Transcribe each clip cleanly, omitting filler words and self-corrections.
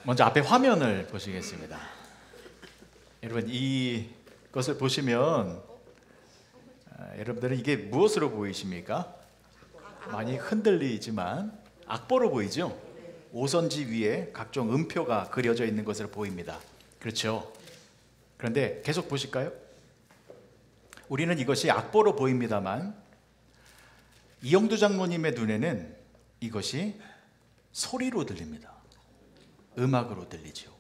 먼저 앞에 화면을 보시겠습니다. 여러분, 이것을 보시면 여러분들은 이게 무엇으로 보이십니까? 많이 흔들리지만 악보로 보이죠? 오선지 위에 각종 음표가 그려져 있는 것으로 보입니다. 그렇죠? 그런데 계속 보실까요? 우리는 이것이 악보로 보입니다만 이영두 장로님의 눈에는 이것이 소리로 들립니다. 음악으로 들리죠.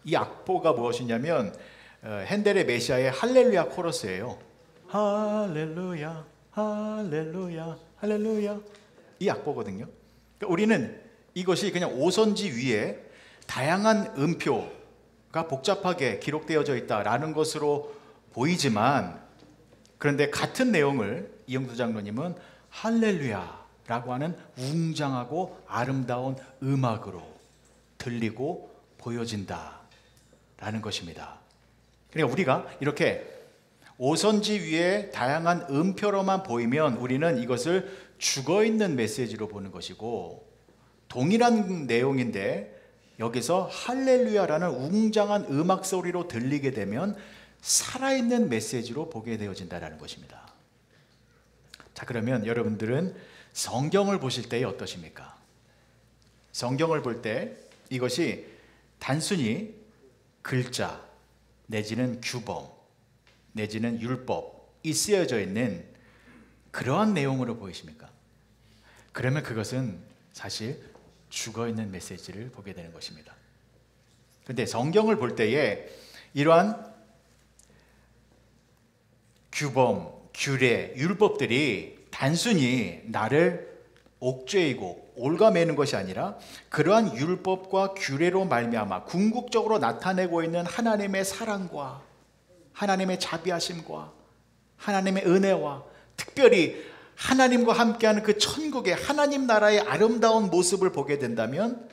이 악보가 무엇이냐면 핸델의 메시아의 할렐루야 코러스예요. 할렐루야 할렐루야 할렐루야, 이 악보거든요. 그러니까 우리는 이것이 그냥 오선지 위에 다양한 음표가 복잡하게 기록되어져 있다라는 것으로 보이지만, 그런데 같은 내용을 이영두 장로님은 할렐루야라고 하는 웅장하고 아름다운 음악으로 들리고 보여진다라는 것입니다. 그러니까 우리가 이렇게 오선지 위에 다양한 음표로만 보이면 우리는 이것을 죽어있는 메시지로 보는 것이고, 동일한 내용인데 여기서 할렐루야라는 웅장한 음악 소리로 들리게 되면 살아있는 메시지로 보게 되어진다는 것입니다. 자, 그러면 여러분들은 성경을 보실 때 어떠십니까? 성경을 볼 때 이것이 단순히 글자 내지는 규범 내지는 율법이 쓰여져 있는 그러한 내용으로 보이십니까? 그러면 그것은 사실 죽어있는 메시지를 보게 되는 것입니다. 그런데 성경을 볼 때에 이러한 규범, 규례, 율법들이 단순히 나를 옥죄이고 올가매는 것이 아니라 그러한 율법과 규례로 말미암아 궁극적으로 나타내고 있는 하나님의 사랑과 하나님의 자비하심과 하나님의 은혜와 특별히 하나님과 함께하는 그 천국의 하나님 나라의 아름다운 모습을 보게 된다면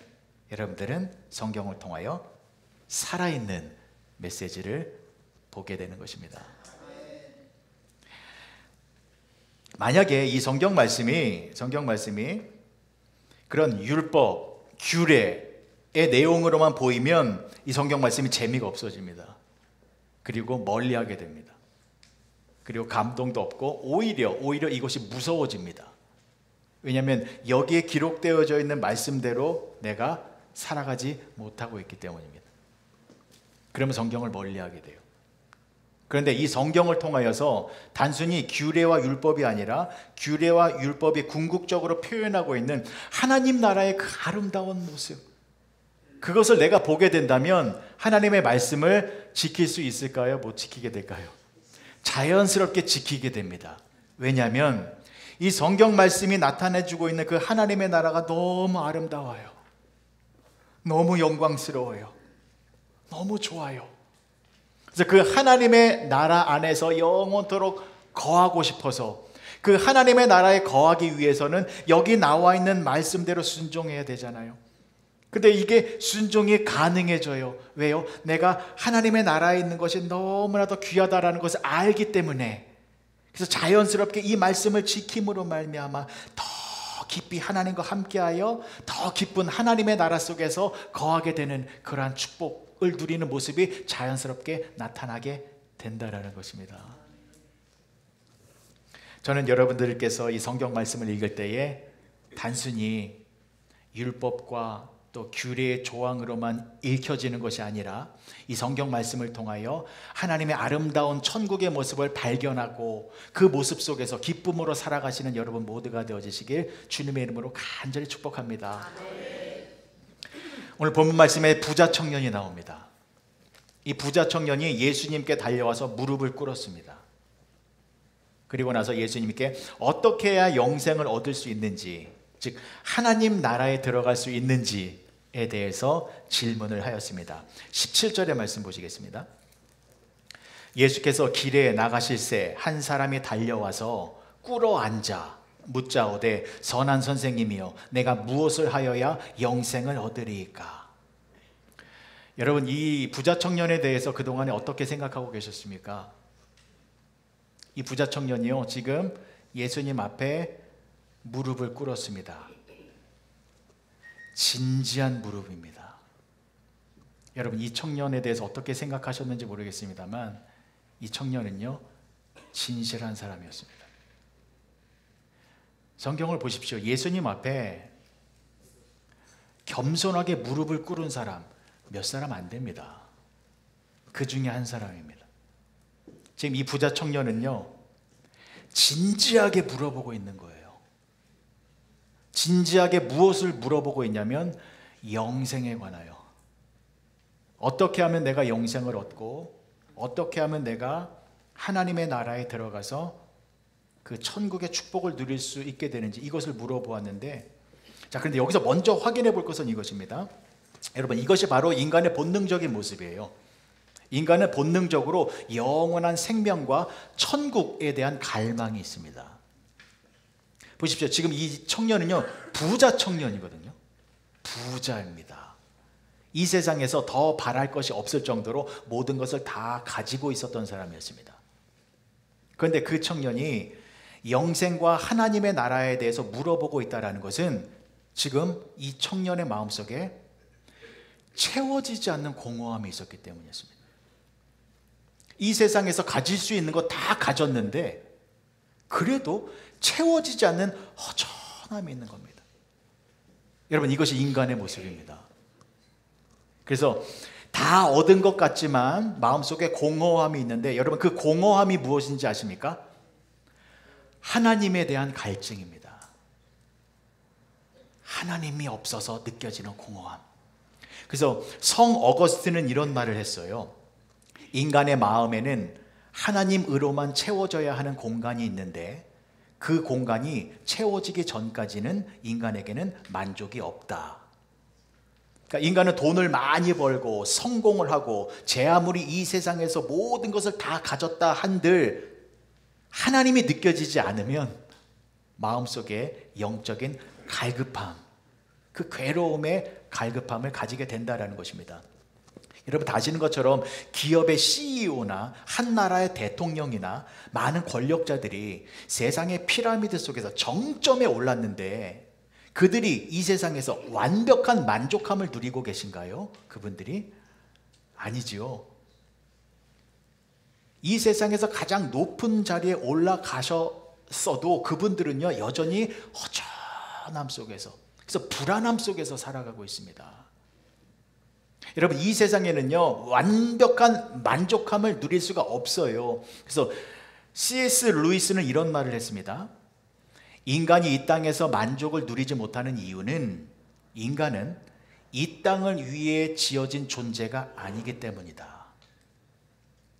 여러분들은 성경을 통하여 살아있는 메시지를 보게 되는 것입니다. 만약에 이 성경 말씀이 그런 율법, 규례의 내용으로만 보이면 이 성경 말씀이 재미가 없어집니다. 그리고 멀리하게 됩니다. 그리고 감동도 없고 오히려 이것이 무서워집니다. 왜냐하면 여기에 기록되어져 있는 말씀대로 내가 살아가지 못하고 있기 때문입니다. 그러면 성경을 멀리하게 돼요. 그런데 이 성경을 통하여서 단순히 규례와 율법이 아니라 규례와 율법이 궁극적으로 표현하고 있는 하나님 나라의 그 아름다운 모습, 그것을 내가 보게 된다면 하나님의 말씀을 지킬 수 있을까요? 못 지키게 될까요? 자연스럽게 지키게 됩니다. 왜냐하면 이 성경 말씀이 나타내주고 있는 그 하나님의 나라가 너무 아름다워요. 너무 영광스러워요. 너무 좋아요. 그래서 그 하나님의 나라 안에서 영원토록 거하고 싶어서 그 하나님의 나라에 거하기 위해서는 여기 나와 있는 말씀대로 순종해야 되잖아요. 근데 이게 순종이 가능해져요. 왜요? 내가 하나님의 나라에 있는 것이 너무나도 귀하다라는 것을 알기 때문에. 그래서 자연스럽게 이 말씀을 지킴으로 말미암아 더 깊이 하나님과 함께하여 더 깊은 하나님의 나라 속에서 거하게 되는 그러한 축복을 누리는 모습이 자연스럽게 나타나게 된다라는 것입니다. 저는 여러분들께서 이 성경 말씀을 읽을 때에 단순히 율법과 또 규례의 조항으로만 읽혀지는 것이 아니라 이 성경 말씀을 통하여 하나님의 아름다운 천국의 모습을 발견하고 그 모습 속에서 기쁨으로 살아가시는 여러분 모두가 되어지시길 주님의 이름으로 간절히 축복합니다. 오늘 본문 말씀에 부자 청년이 나옵니다. 이 부자 청년이 예수님께 달려와서 무릎을 꿇었습니다. 그리고 나서 예수님께 어떻게 해야 영생을 얻을 수 있는지, 즉 하나님 나라에 들어갈 수 있는지에 대해서 질문을 하였습니다. 17절의 말씀 보시겠습니다. 예수께서 길에 나가실새 한 사람이 달려와서 꿇어 앉아 묻자오되 선한 선생님이여 내가 무엇을 하여야 영생을 얻으리이까? 여러분, 이 부자 청년에 대해서 그동안에 어떻게 생각하고 계셨습니까? 이 부자 청년이요, 지금 예수님 앞에 무릎을 꿇었습니다. 진지한 무릎입니다. 여러분, 이 청년에 대해서 어떻게 생각하셨는지 모르겠습니다만 이 청년은요, 진실한 사람이었습니다. 성경을 보십시오. 예수님 앞에 겸손하게 무릎을 꿇은 사람 몇 사람 안 됩니다. 그 중에 한 사람입니다. 지금 이 부자 청년은요, 진지하게 물어보고 있는 거예요. 진지하게 무엇을 물어보고 있냐면 영생에 관하여. 어떻게 하면 내가 영생을 얻고 어떻게 하면 내가 하나님의 나라에 들어가서 그 천국의 축복을 누릴 수 있게 되는지, 이것을 물어보았는데, 자, 그런데 여기서 먼저 확인해 볼 것은 이것입니다. 여러분, 이것이 바로 인간의 본능적인 모습이에요. 인간은 본능적으로 영원한 생명과 천국에 대한 갈망이 있습니다. 보십시오. 지금 이 청년은요, 부자 청년이거든요. 부자입니다. 이 세상에서 더 바랄 것이 없을 정도로 모든 것을 다 가지고 있었던 사람이었습니다. 그런데 그 청년이 영생과 하나님의 나라에 대해서 물어보고 있다는 것은 지금 이 청년의 마음속에 채워지지 않는 공허함이 있었기 때문이었습니다. 이 세상에서 가질 수 있는 거 다 가졌는데 그래도 채워지지 않는 허전함이 있는 겁니다. 여러분, 이것이 인간의 모습입니다. 그래서 다 얻은 것 같지만 마음속에 공허함이 있는데, 여러분, 그 공허함이 무엇인지 아십니까? 하나님에 대한 갈증입니다. 하나님이 없어서 느껴지는 공허함. 그래서 성 어거스틴은 이런 말을 했어요. 인간의 마음에는 하나님으로만 채워져야 하는 공간이 있는데 그 공간이 채워지기 전까지는 인간에게는 만족이 없다. 그러니까 인간은 돈을 많이 벌고 성공을 하고 제 아무리 이 세상에서 모든 것을 다 가졌다 한들 하나님이 느껴지지 않으면 마음속에 영적인 갈급함, 그 괴로움의 갈급함을 가지게 된다는 것입니다. 여러분, 다 아시는 것처럼 기업의 CEO나 한 나라의 대통령이나 많은 권력자들이 세상의 피라미드 속에서 정점에 올랐는데 그들이 이 세상에서 완벽한 만족함을 누리고 계신가요? 그분들이? 아니지요. 이 세상에서 가장 높은 자리에 올라가셨어도 그분들은요, 여전히 허전함 속에서, 그래서 불안함 속에서 살아가고 있습니다. 여러분, 이 세상에는요, 완벽한 만족함을 누릴 수가 없어요. 그래서 C.S. 루이스는 이런 말을 했습니다. 인간이 이 땅에서 만족을 누리지 못하는 이유는 인간은 이 땅을 위해 지어진 존재가 아니기 때문이다.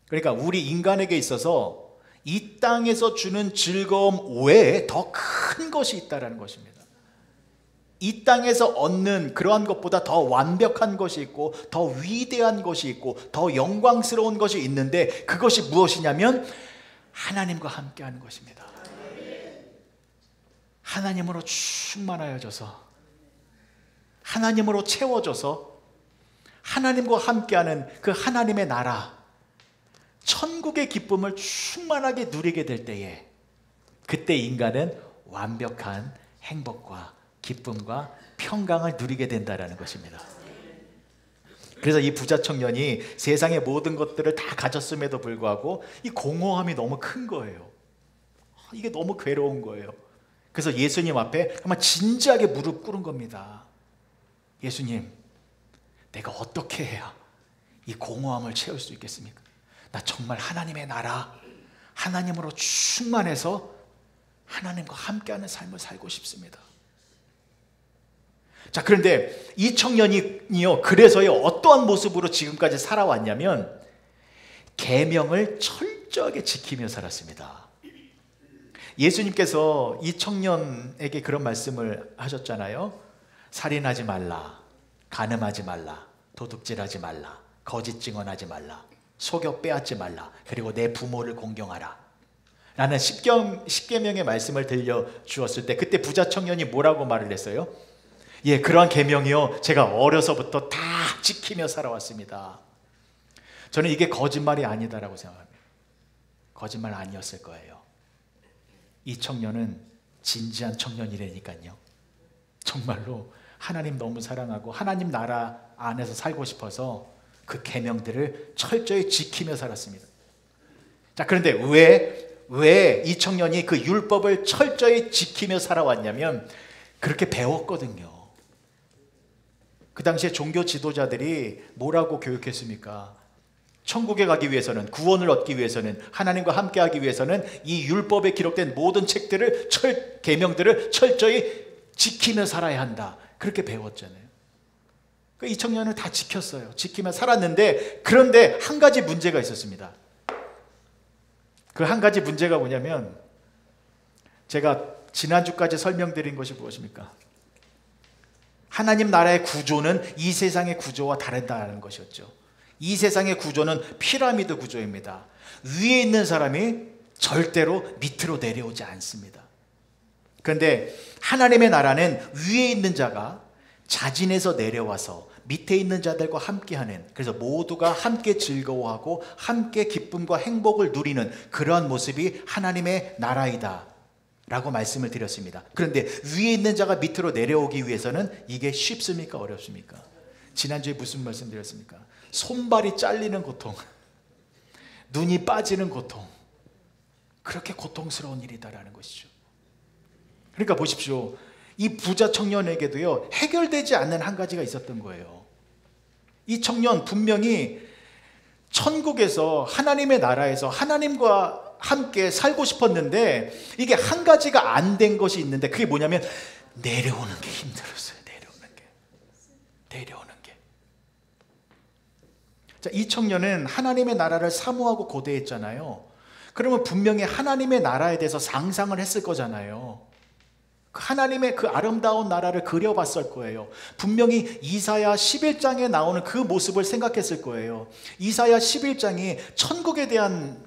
그러니까 우리 인간에게 있어서 이 땅에서 주는 즐거움 외에 더 큰 것이 있다는 것입니다. 이 땅에서 얻는 그러한 것보다 더 완벽한 것이 있고 더 위대한 것이 있고 더 영광스러운 것이 있는데, 그것이 무엇이냐면 하나님과 함께하는 것입니다. 하나님으로 충만하여져서, 하나님으로 채워져서 하나님과 함께하는 그 하나님의 나라, 천국의 기쁨을 충만하게 누리게 될 때에, 그때 인간은 완벽한 행복과 기쁨과 평강을 누리게 된다는 것입니다. 그래서 이 부자 청년이 세상의 모든 것들을 다 가졌음에도 불구하고 이 공허함이 너무 큰 거예요. 이게 너무 괴로운 거예요. 그래서 예수님 앞에 정말 진지하게 무릎 꿇은 겁니다. 예수님, 내가 어떻게 해야 이 공허함을 채울 수 있겠습니까? 나 정말 하나님의 나라, 하나님으로 충만해서 하나님과 함께하는 삶을 살고 싶습니다. 자, 그런데 이 청년이요, 그래서요, 어떠한 모습으로 지금까지 살아왔냐면 계명을 철저하게 지키며 살았습니다. 예수님께서 이 청년에게 그런 말씀을 하셨잖아요. 살인하지 말라, 간음하지 말라, 도둑질하지 말라, 거짓 증언하지 말라, 속여 빼앗지 말라, 그리고 내 부모를 공경하라 라는 십계명의 말씀을 들려주었을 때 그때 부자 청년이 뭐라고 말을 했어요? 예, 그러한 계명이요, 제가 어려서부터 다 지키며 살아왔습니다. 저는 이게 거짓말이 아니다라고 생각합니다. 거짓말 아니었을 거예요. 이 청년은 진지한 청년이라니까요. 정말로 하나님 너무 사랑하고 하나님 나라 안에서 살고 싶어서 그 계명들을 철저히 지키며 살았습니다. 자, 그런데 왜 이 청년이 그 율법을 철저히 지키며 살아왔냐면 그렇게 배웠거든요. 그 당시에 종교 지도자들이 뭐라고 교육했습니까? 천국에 가기 위해서는, 구원을 얻기 위해서는, 하나님과 함께하기 위해서는 이 율법에 기록된 모든 책들을, 계명들을 철저히 지키며 살아야 한다. 그렇게 배웠잖아요. 이 청년은 다 지켰어요. 지키며 살았는데, 그런데 한 가지 문제가 있었습니다. 그 한 가지 문제가 뭐냐면, 제가 지난주까지 설명드린 것이 무엇입니까? 하나님 나라의 구조는 이 세상의 구조와 다르다는 것이었죠. 이 세상의 구조는 피라미드 구조입니다. 위에 있는 사람이 절대로 밑으로 내려오지 않습니다. 그런데 하나님의 나라는 위에 있는 자가 자진해서 내려와서 밑에 있는 자들과 함께하는, 그래서 모두가 함께 즐거워하고 함께 기쁨과 행복을 누리는 그러한 모습이 하나님의 나라이다 라고 말씀을 드렸습니다. 그런데 위에 있는 자가 밑으로 내려오기 위해서는 이게 쉽습니까? 어렵습니까? 지난주에 무슨 말씀 드렸습니까? 손발이 잘리는 고통, 눈이 빠지는 고통, 그렇게 고통스러운 일이다라는 것이죠. 그러니까 보십시오. 이 부자 청년에게도요, 해결되지 않는 한 가지가 있었던 거예요. 이 청년 분명히 천국에서, 하나님의 나라에서 하나님과 함께 살고 싶었는데 이게 한 가지가 안 된 것이 있는데, 그게 뭐냐면 내려오는 게 힘들었어요. 내려오는 게. 자, 이 청년은 하나님의 나라를 사모하고 고대했잖아요. 그러면 분명히 하나님의 나라에 대해서 상상을 했을 거잖아요. 하나님의 그 아름다운 나라를 그려봤을 거예요. 분명히 이사야 11장에 나오는 그 모습을 생각했을 거예요. 이사야 11장이 천국에 대한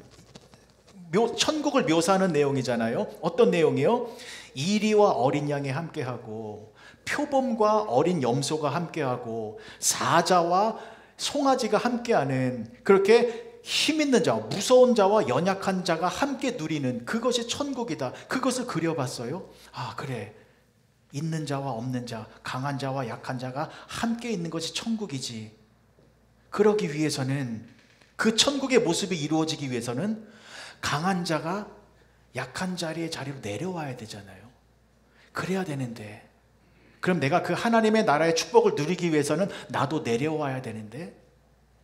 천국을 묘사하는 내용이잖아요. 어떤 내용이요? 이리와 어린 양이 함께하고, 표범과 어린 염소가 함께하고, 사자와 송아지가 함께하는, 그렇게 힘 있는 자와 무서운 자와 연약한 자가 함께 누리는 그것이 천국이다. 그것을 그려봤어요. 아, 그래, 있는 자와 없는 자, 강한 자와 약한 자가 함께 있는 것이 천국이지. 그러기 위해서는, 그 천국의 모습이 이루어지기 위해서는 강한 자가 약한 자리로 내려와야 되잖아요. 그래야 되는데, 그럼 내가 그 하나님의 나라의 축복을 누리기 위해서는 나도 내려와야 되는데,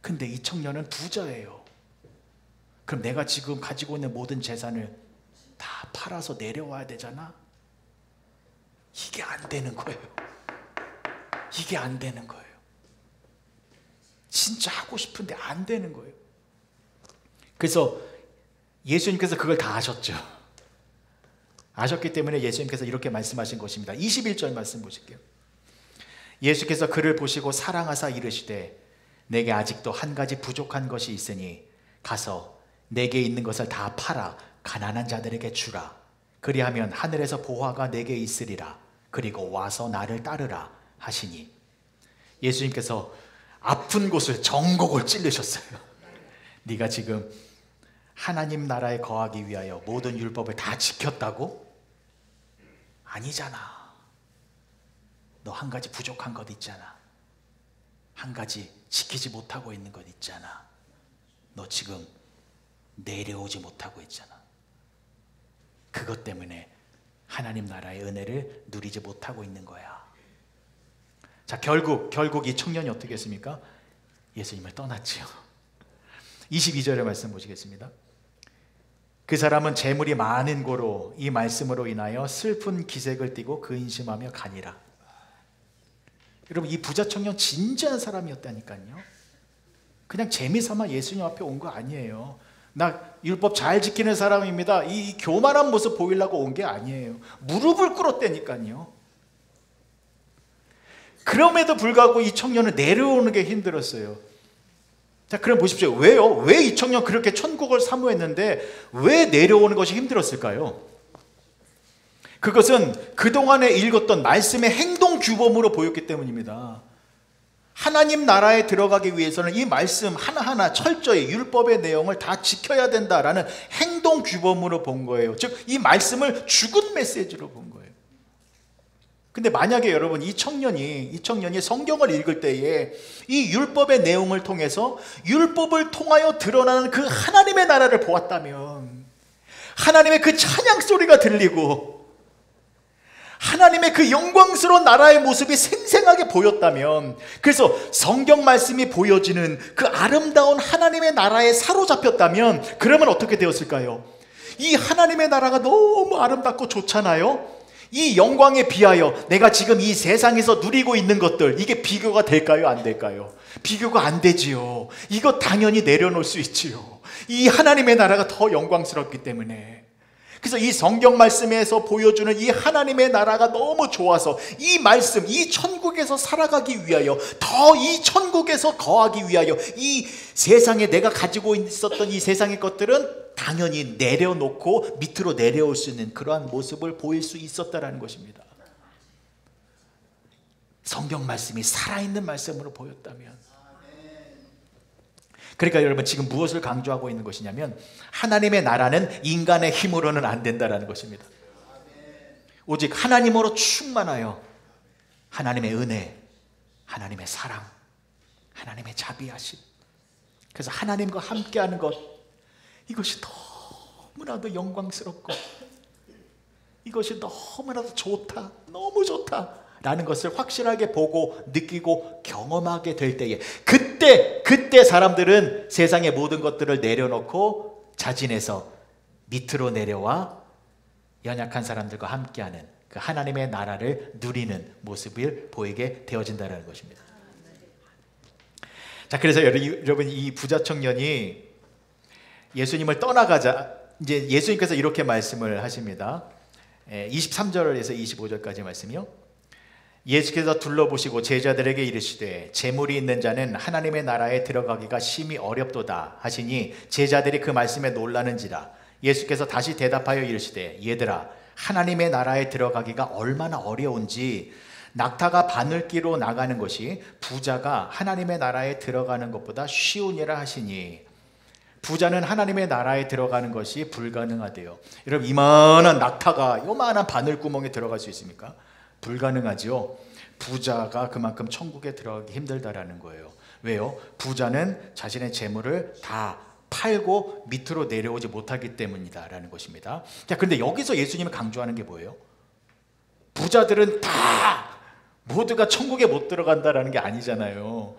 근데 이 청년은 부자예요. 그럼 내가 지금 가지고 있는 모든 재산을 다 팔아서 내려와야 되잖아. 이게 안 되는 거예요. 이게 안 되는 거예요. 진짜 하고 싶은데 안 되는 거예요. 그래서 예수님께서 그걸 다 아셨죠. 아셨기 때문에 예수님께서 이렇게 말씀하신 것입니다. 21절 말씀 보실게요. 예수께서 그를 보시고 사랑하사 이르시되 내게 아직도 한 가지 부족한 것이 있으니 가서 내게 있는 것을 다 팔아 가난한 자들에게 주라. 그리하면 하늘에서 보화가 내게 있으리라. 그리고 와서 나를 따르라 하시니, 예수님께서 아픈 곳을 정곡을 찔르셨어요. 네가 지금 하나님 나라에 거하기 위하여 모든 율법을 다 지켰다고? 아니잖아. 너 한 가지 부족한 것 있잖아. 한 가지 지키지 못하고 있는 것 있잖아. 너 지금 내려오지 못하고 있잖아. 그것 때문에 하나님 나라의 은혜를 누리지 못하고 있는 거야. 자, 결국 이 청년이 어떻게 했습니까? 예수님을 떠났지요. 22절의 말씀 보시겠습니다. 그 사람은 재물이 많은 고로 이 말씀으로 인하여 슬픈 기색을 띠고 근심하며 가니라. 여러분, 이 부자 청년 진지한 사람이었다니까요. 그냥 재미삼아 예수님 앞에 온 거 아니에요. 나 율법 잘 지키는 사람입니다, 이 교만한 모습 보이려고 온 게 아니에요. 무릎을 꿇었다니까요. 그럼에도 불구하고 이 청년은 내려오는 게 힘들었어요. 자, 그럼 보십시오. 왜요? 왜 이 청년 그렇게 천국을 사모했는데 왜 내려오는 것이 힘들었을까요? 그것은 그동안에 읽었던 말씀의 행동 규범으로 보였기 때문입니다. 하나님 나라에 들어가기 위해서는 이 말씀 하나하나 철저히 율법의 내용을 다 지켜야 된다라는 행동 규범으로 본 거예요. 즉, 이 말씀을 죽은 메시지로 본 거예요. 근데 만약에 여러분 이 청년이 성경을 읽을 때에 이 율법의 내용을 통해서 율법을 통하여 드러나는 그 하나님의 나라를 보았다면, 하나님의 그 찬양 소리가 들리고 하나님의 그 영광스러운 나라의 모습이 생생하게 보였다면, 그래서 성경 말씀이 보여지는 그 아름다운 하나님의 나라에 사로잡혔다면, 그러면 어떻게 되었을까요? 이 하나님의 나라가 너무 아름답고 좋잖아요. 이 영광에 비하여 내가 지금 이 세상에서 누리고 있는 것들, 이게 비교가 될까요? 안 될까요? 비교가 안 되지요. 이거 당연히 내려놓을 수 있지요. 이 하나님의 나라가 더 영광스럽기 때문에. 그래서 이 성경 말씀에서 보여주는 이 하나님의 나라가 너무 좋아서 이 말씀, 이 천국에서 살아가기 위하여, 더 이 천국에서 거하기 위하여 이 세상에 내가 가지고 있었던 이 세상의 것들은 당연히 내려놓고 밑으로 내려올 수 있는 그러한 모습을 보일 수 있었다라는 것입니다. 성경 말씀이 살아있는 말씀으로 보였다면. 그러니까 여러분, 지금 무엇을 강조하고 있는 것이냐면, 하나님의 나라는 인간의 힘으로는 안 된다라는 것입니다. 오직 하나님으로 충만하여 하나님의 은혜, 하나님의 사랑, 하나님의 자비하심, 그래서 하나님과 함께하는 것, 이것이 너무나도 영광스럽고 이것이 너무나도 좋다, 너무 좋다 라는 것을 확실하게 보고 느끼고 경험하게 될 때에, 그때 사람들은 세상의 모든 것들을 내려놓고 자진해서 밑으로 내려와 연약한 사람들과 함께하는 그 하나님의 나라를 누리는 모습을 보이게 되어진다는 것입니다. 자, 그래서 여러분, 이 부자 청년이 예수님을 떠나가자, 이제 예수님께서 이렇게 말씀을 하십니다. 23절에서 25절까지 말씀이요. 예수께서 둘러보시고 제자들에게 이르시되 재물이 있는 자는 하나님의 나라에 들어가기가 심히 어렵도다 하시니 제자들이 그 말씀에 놀라는지라. 예수께서 다시 대답하여 이르시되 얘들아, 하나님의 나라에 들어가기가 얼마나 어려운지 낙타가 바늘기로 나가는 것이 부자가 하나님의 나라에 들어가는 것보다 쉬우니라 하시니, 부자는 하나님의 나라에 들어가는 것이 불가능하대요. 여러분, 이만한 낙타가 요만한 바늘구멍에 들어갈 수 있습니까? 불가능하지요. 부자가 그만큼 천국에 들어가기 힘들다라는 거예요. 왜요? 부자는 자신의 재물을 다 팔고 밑으로 내려오지 못하기 때문이다라는 것입니다. 자, 그런데 여기서 예수님이 강조하는 게 뭐예요? 부자들은 다 모두가 천국에 못 들어간다라는 게 아니잖아요.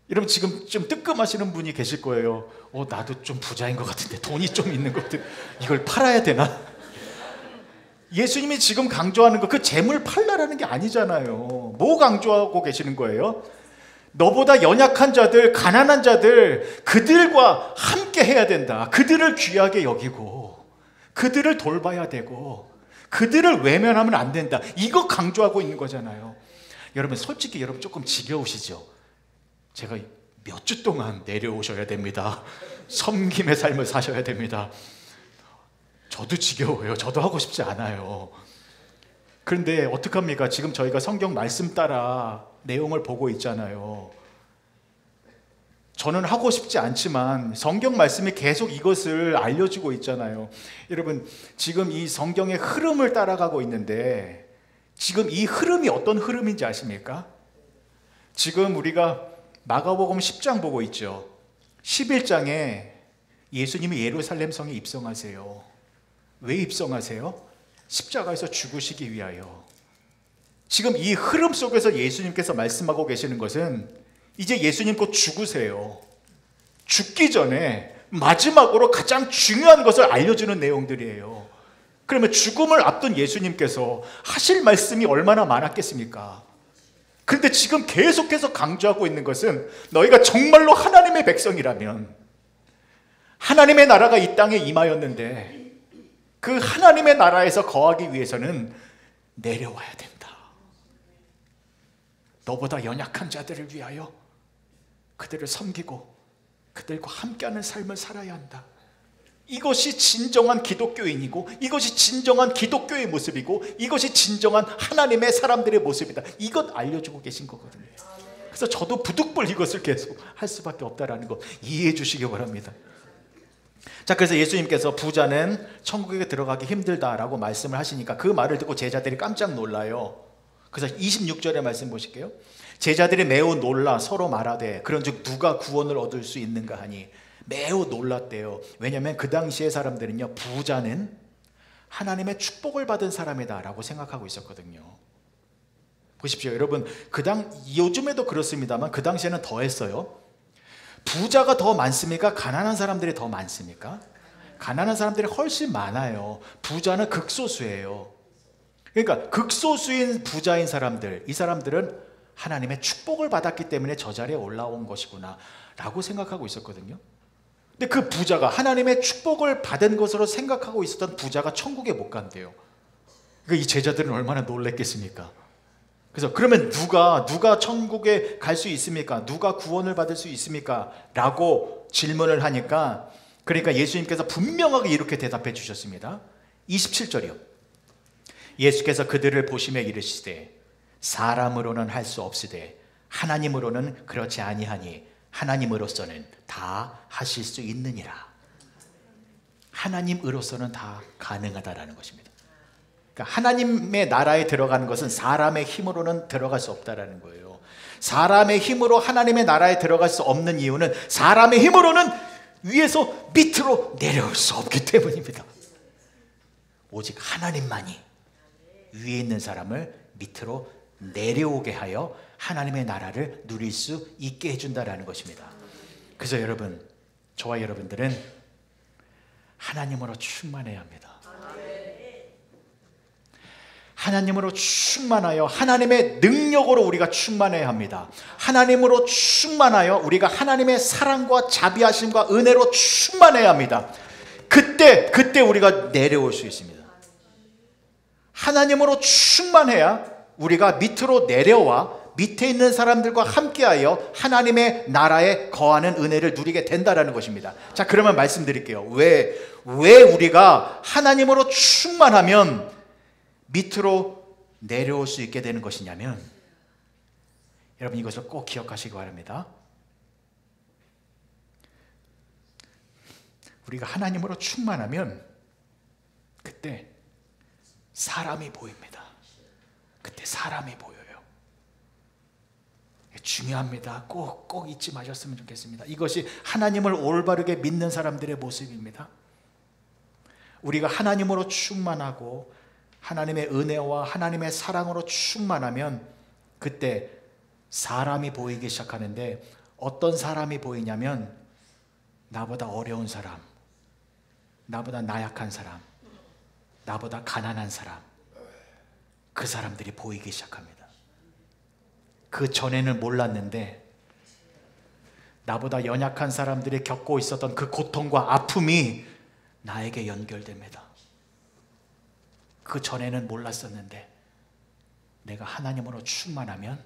여러분, 지금 좀 뜨끔하시는 분이 계실 거예요. 나도 좀 부자인 것 같은데, 돈이 좀 있는 것 같은데 이걸 팔아야 되나? 예수님이 지금 강조하는 거, 그 재물 팔라라는 게 아니잖아요. 뭐 강조하고 계시는 거예요? 너보다 연약한 자들, 가난한 자들, 그들과 함께 해야 된다. 그들을 귀하게 여기고 그들을 돌봐야 되고 그들을 외면하면 안 된다. 이거 강조하고 있는 거잖아요. 여러분, 솔직히 여러분 조금 지겨우시죠? 제가 몇 주 동안 내려오셔야 됩니다. 섬김의 삶을 사셔야 됩니다. 저도 지겨워요. 저도 하고 싶지 않아요. 그런데 어떡합니까? 지금 저희가 성경 말씀 따라 내용을 보고 있잖아요. 저는 하고 싶지 않지만 성경 말씀이 계속 이것을 알려주고 있잖아요. 여러분, 지금 이 성경의 흐름을 따라가고 있는데, 지금 이 흐름이 어떤 흐름인지 아십니까? 지금 우리가 마가복음 10장 보고 있죠. 11장에 예수님이 예루살렘 성에 입성하세요. 왜 입성하세요? 십자가에서 죽으시기 위하여. 지금 이 흐름 속에서 예수님께서 말씀하고 계시는 것은, 이제 예수님 곧 죽으세요. 죽기 전에 마지막으로 가장 중요한 것을 알려주는 내용들이에요. 그러면 죽음을 앞둔 예수님께서 하실 말씀이 얼마나 많았겠습니까? 그런데 지금 계속해서 강조하고 있는 것은, 너희가 정말로 하나님의 백성이라면, 하나님의 나라가 이 땅에 임하였는데 그 하나님의 나라에서 거하기 위해서는 내려와야 된다. 너보다 연약한 자들을 위하여 그들을 섬기고 그들과 함께하는 삶을 살아야 한다. 이것이 진정한 기독교인이고, 이것이 진정한 기독교의 모습이고, 이것이 진정한 하나님의 사람들의 모습이다. 이것 알려주고 계신 거거든요. 그래서 저도 부득불 이것을 계속 할 수밖에 없다라는 거 이해해 주시기 바랍니다. 자, 그래서 예수님께서 부자는 천국에 들어가기 힘들다라고 말씀을 하시니까 그 말을 듣고 제자들이 깜짝 놀라요. 그래서 26절의 말씀 보실게요. 제자들이 매우 놀라 서로 말하되 그런즉 누가 구원을 얻을 수 있는가 하니 매우 놀랐대요. 왜냐하면 그 당시의 사람들은요, 부자는 하나님의 축복을 받은 사람이다 라고 생각하고 있었거든요. 보십시오 여러분, 요즘에도 그렇습니다만 그 당시에는 더 했어요. 부자가 더 많습니까? 가난한 사람들이 더 많습니까? 가난한 사람들이 훨씬 많아요. 부자는 극소수예요. 그러니까 극소수인 부자인 사람들, 이 사람들은 하나님의 축복을 받았기 때문에 저 자리에 올라온 것이구나 라고 생각하고 있었거든요. 근데 그 부자가 하나님의 축복을 받은 것으로 생각하고 있었던 부자가 천국에 못 간대요. 그러니까 이 제자들은 얼마나 놀랬겠습니까? 그래서 그러면 누가 천국에 갈 수 있습니까? 누가 구원을 받을 수 있습니까? 라고 질문을 하니까, 그러니까 예수님께서 분명하게 이렇게 대답해 주셨습니다. 27절이요. 예수께서 그들을 보시며 이르시되 사람으로는 할 수 없으되 하나님으로는 그렇지 아니하니 하나님으로서는 다 하실 수 있느니라. 하나님으로서는 다 가능하다라는 것입니다. 그러니까 하나님의 나라에 들어가는 것은 사람의 힘으로는 들어갈 수 없다라는 거예요. 사람의 힘으로 하나님의 나라에 들어갈 수 없는 이유는 사람의 힘으로는 위에서 밑으로 내려올 수 없기 때문입니다. 오직 하나님만이 위에 있는 사람을 밑으로 내려오게 하여 하나님의 나라를 누릴 수 있게 해준다라는 것입니다. 그래서 여러분, 저와 여러분들은 하나님으로 충만해야 합니다. 하나님으로 충만하여 하나님의 능력으로 우리가 충만해야 합니다. 하나님으로 충만하여 우리가 하나님의 사랑과 자비하심과 은혜로 충만해야 합니다. 그때 우리가 내려올 수 있습니다. 하나님으로 충만해야 우리가 밑으로 내려와 밑에 있는 사람들과 함께하여 하나님의 나라에 거하는 은혜를 누리게 된다라는 것입니다. 자, 그러면 말씀드릴게요. 왜 우리가 하나님으로 충만하면 밑으로 내려올 수 있게 되는 것이냐면, 여러분 이것을 꼭 기억하시기 바랍니다. 우리가 하나님으로 충만하면 그때 사람이 보입니다. 그때 사람이 보여요. 중요합니다. 꼭 잊지 마셨으면 좋겠습니다. 이것이 하나님을 올바르게 믿는 사람들의 모습입니다. 우리가 하나님으로 충만하고 하나님의 은혜와 하나님의 사랑으로 충만하면 그때 사람이 보이기 시작하는데, 어떤 사람이 보이냐면 나보다 어려운 사람, 나보다 나약한 사람, 나보다 가난한 사람, 그 사람들이 보이기 시작합니다. 그 전에는 몰랐는데 나보다 연약한 사람들이 겪고 있었던 그 고통과 아픔이 나에게 연결됩니다. 그 전에는 몰랐었는데 내가 하나님으로 충만하면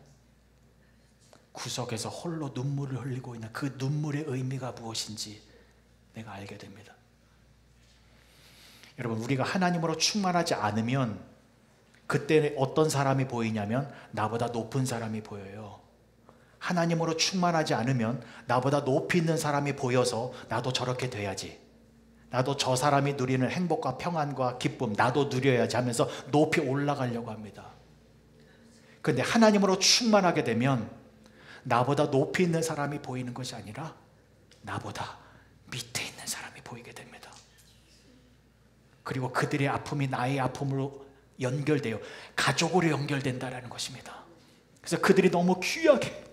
구석에서 홀로 눈물을 흘리고 있는 그 눈물의 의미가 무엇인지 내가 알게 됩니다. 여러분, 우리가 하나님으로 충만하지 않으면 그때 어떤 사람이 보이냐면 나보다 높은 사람이 보여요. 하나님으로 충만하지 않으면 나보다 높이 있는 사람이 보여서 나도 저렇게 돼야지, 나도 저 사람이 누리는 행복과 평안과 기쁨 나도 누려야지 하면서 높이 올라가려고 합니다. 그런데 하나님으로 충만하게 되면 나보다 높이 있는 사람이 보이는 것이 아니라 나보다 밑에 있는 사람이 보이게 됩니다. 그리고 그들의 아픔이 나의 아픔으로 연결돼요. 가족으로 연결된다라는 것입니다. 그래서 그들이 너무 귀하게,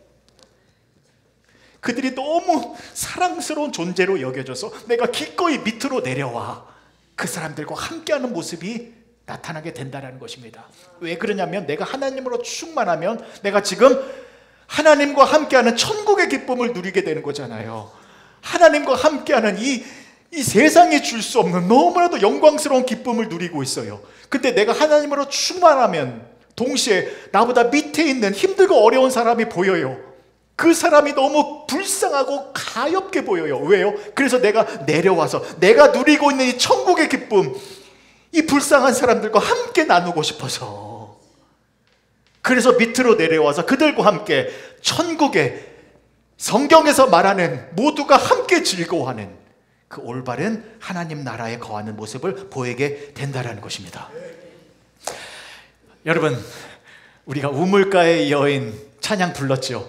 그들이 너무 사랑스러운 존재로 여겨져서 내가 기꺼이 밑으로 내려와 그 사람들과 함께하는 모습이 나타나게 된다는 것입니다. 왜 그러냐면 내가 하나님으로 충만하면 내가 지금 하나님과 함께하는 천국의 기쁨을 누리게 되는 거잖아요. 하나님과 함께하는 이 세상이 줄 수 없는 너무나도 영광스러운 기쁨을 누리고 있어요. 근데 내가 하나님으로 충만하면 동시에 나보다 밑에 있는 힘들고 어려운 사람이 보여요. 그 사람이 너무 불쌍하고 가엾게 보여요. 왜요? 그래서 내가 내려와서 내가 누리고 있는 이 천국의 기쁨, 이 불쌍한 사람들과 함께 나누고 싶어서, 그래서 밑으로 내려와서 그들과 함께 천국의 성경에서 말하는 모두가 함께 즐거워하는 그 올바른 하나님 나라에 거하는 모습을 보이게 된다는 것입니다. 여러분, 우리가 우물가의 여인 찬양 불렀죠.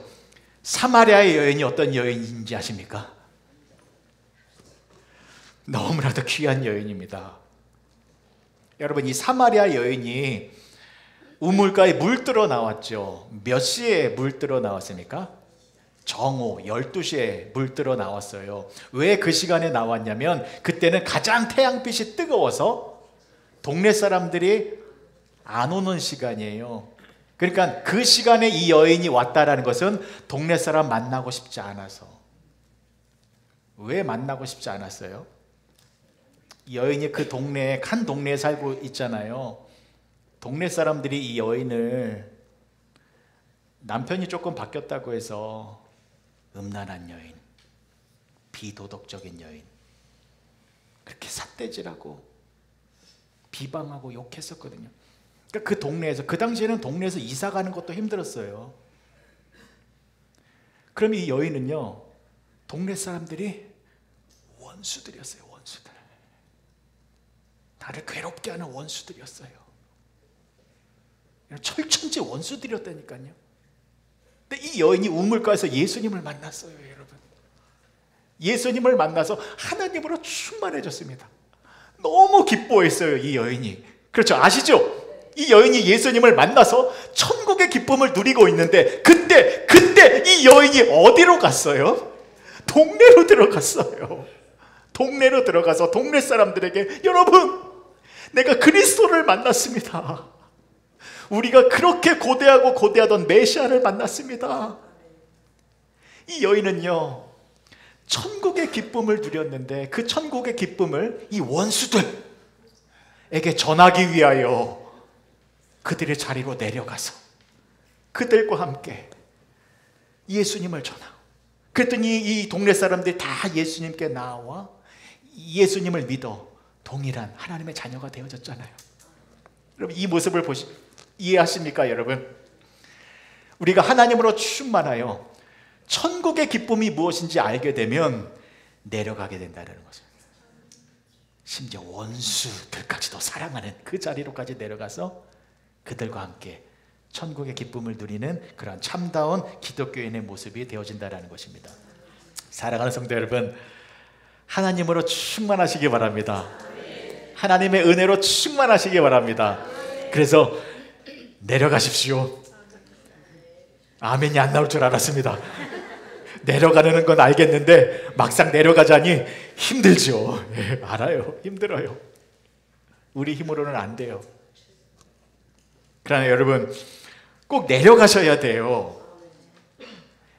사마리아의 여인이 어떤 여인인지 아십니까? 너무나도 귀한 여인입니다. 여러분, 이 사마리아 여인이 우물가에 물들어 나왔죠. 몇 시에 물들어 나왔습니까? 정오 12시에 물들어 나왔어요. 왜 그 시간에 나왔냐면 그때는 가장 태양빛이 뜨거워서 동네 사람들이 안 오는 시간이에요. 그러니까 그 시간에 이 여인이 왔다라는 것은 동네 사람 만나고 싶지 않아서. 왜 만나고 싶지 않았어요? 이 여인이 그 동네에, 한 동네에 살고 있잖아요. 동네 사람들이 이 여인을 남편이 조금 바뀌었다고 해서 음란한 여인, 비도덕적인 여인, 그렇게 삿대질하고 비방하고 욕했었거든요. 그러니까 그 동네에서, 그 당시에는 동네에서 이사 가는 것도 힘들었어요. 그럼 이 여인은요, 동네 사람들이 원수들이었어요. 원수들. 나를 괴롭게 하는 원수들이었어요. 철천지 원수들이었다니까요. 근데 이 여인이 우물가에서 예수님을 만났어요, 여러분. 예수님을 만나서 하나님으로 충만해졌습니다. 너무 기뻐했어요, 이 여인이. 그렇죠, 아시죠? 이 여인이 예수님을 만나서 천국의 기쁨을 누리고 있는데 그때 이 여인이 어디로 갔어요? 동네로 들어갔어요. 동네로 들어가서 동네 사람들에게, 여러분, 내가 그리스도를 만났습니다. 우리가 그렇게 고대하던 메시아를 만났습니다. 이 여인은요, 천국의 기쁨을 누렸는데 그 천국의 기쁨을 이 원수들에게 전하기 위하여 그들의 자리로 내려가서 그들과 함께 예수님을 전하고, 그랬더니 이 동네 사람들이 다 예수님께 나와 예수님을 믿어 동일한 하나님의 자녀가 되어졌잖아요. 여러분, 이 모습을 이해하십니까, 여러분? 우리가 하나님으로 충만하여 천국의 기쁨이 무엇인지 알게 되면 내려가게 된다는 거죠. 심지어 원수들까지도 사랑하는 그 자리로까지 내려가서 그들과 함께 천국의 기쁨을 누리는 그런 참다운 기독교인의 모습이 되어진다는 것입니다. 사랑하는 성도 여러분, 하나님으로 충만하시기 바랍니다. 하나님의 은혜로 충만하시기 바랍니다. 그래서 내려가십시오. 아멘이 안 나올 줄 알았습니다. 내려가는 건 알겠는데 막상 내려가자니 힘들죠. 예, 알아요. 힘들어요. 우리 힘으로는 안 돼요. 그러나 여러분, 꼭 내려가셔야 돼요.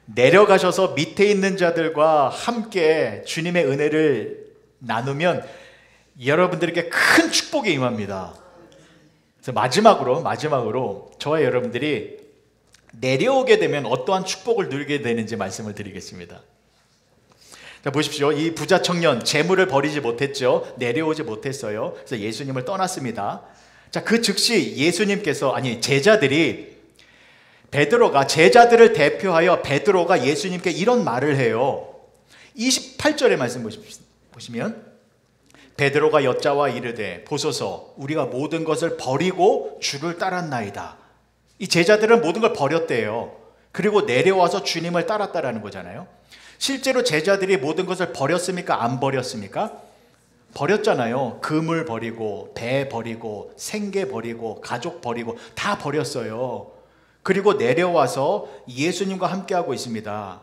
내려가셔서 밑에 있는 자들과 함께 주님의 은혜를 나누면 여러분들에게 큰 축복이 임합니다. 그래서 마지막으로 저와 여러분들이 내려오게 되면 어떠한 축복을 누리게 되는지 말씀을 드리겠습니다. 자, 보십시오. 이 부자 청년, 재물을 버리지 못했죠. 내려오지 못했어요. 그래서 예수님을 떠났습니다. 자, 그 즉시 제자들이, 제자들을 대표하여 베드로가 예수님께 이런 말을 해요. 28절의 말씀 보시면, 베드로가 여짜와 이르되 보소서, 우리가 모든 것을 버리고 주를 따랐나이다. 이 제자들은 모든 걸 버렸대요. 그리고 내려와서 주님을 따랐다라는 거잖아요. 실제로 제자들이 모든 것을 버렸습니까? 안 버렸습니까? 버렸잖아요. 금을 버리고, 배 버리고, 생계 버리고, 가족 버리고 다 버렸어요. 그리고 내려와서 예수님과 함께하고 있습니다.